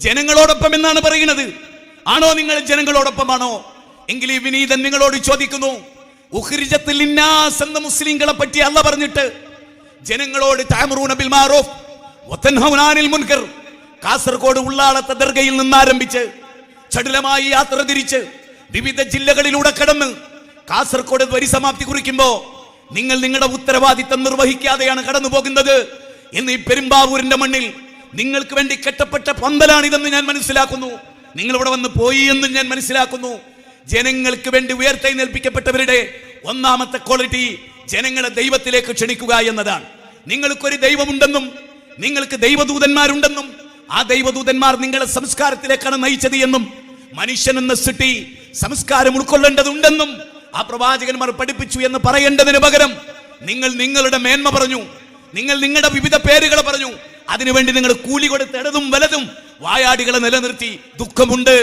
ജനങ്ങളോടൊപ്പം എന്നാണ് പറയുന്നത്. ആണോ നിങ്ങൾ ജനങ്ങളോടൊപ്പമാണോ? എങ്കിൽ ഈ വിനീതൻ നിങ്ങളോട് ചോദിക്കുന്നു, ഉഖ്രിജത്തുൽ ലിന്നാസ് എന്ന മുസ്ലിങ്ങളെ പറ്റി അല്ലാഹ് പറഞ്ഞിട്ട് ജനങ്ങളോട് തഅമുറൂന ബിൽ മഅറൂഫ് വതൻഹൗന അനിൽ മുൻകർ, കാസർഗോഡ് ഉള്ളാളത്തെ ദർഗയിൽ നിന്ന് ആരംഭിച്ച് ചടുലമായി യാത്ര തിരിച്ച് വിവിധ ജില്ലകളിലൂടെ കടന്ന് കാസർഗോഡ് പരിസമാപ്തി കുറിക്കുമ്പോ നിങ്ങൾ നിങ്ങളുടെ ഉത്തരവാദിത്തം നിർവഹിക്കാതെയാണ് കടന്നു പോകുന്നത് എന്ന് ഈ പെരുമ്പാവൂരിന്റെ മണ്ണിൽ നിങ്ങൾക്ക് വേണ്ടി കെട്ടപ്പെട്ട പന്തലാണിതെന്ന് ഞാൻ മനസ്സിലാക്കുന്നു. നിങ്ങൾ ഇവിടെ വന്ന് പോയി എന്ന് ഞാൻ മനസ്സിലാക്കുന്നു. ജനങ്ങൾക്ക് വേണ്ടി ഉയർത്തെഴുന്നേൽപ്പിക്കപ്പെട്ടവരുടെ ഒന്നാമത്തെ ക്വാളിറ്റി ജനങ്ങളെ ദൈവത്തിലേക്ക് ക്ഷണിക്കുക എന്നതാണ്. നിങ്ങൾക്കൊരു ദൈവമുണ്ടെന്നും നിങ്ങൾക്ക് ദൈവദൂതന്മാരുണ്ടെന്നും ആ ദൈവദൂതന്മാർ നിങ്ങളെ സംസ്കാരത്തിലേക്കാണ് നയിച്ചത് എന്നും മനുഷ്യൻ എന്ന സൃഷ്ടി സംസ്കാരം ഉൾക്കൊള്ളേണ്ടതുണ്ടെന്നും ആ പ്രവാചകന്മാർ പഠിപ്പിച്ചു എന്ന് പറയേണ്ടതിന് പകരം നിങ്ങൾ നിങ്ങളുടെ മേന്മ പറഞ്ഞു, നിങ്ങൾ നിങ്ങളുടെ വിവിധ പേരുകൾ പറഞ്ഞു. അതിനുവേണ്ടി നിങ്ങൾ കൂലി കൊടുത്ത് ഇടതും വലതും വായാടികളെ നിലനിർത്തി. ദുഃഖമുണ്ട്.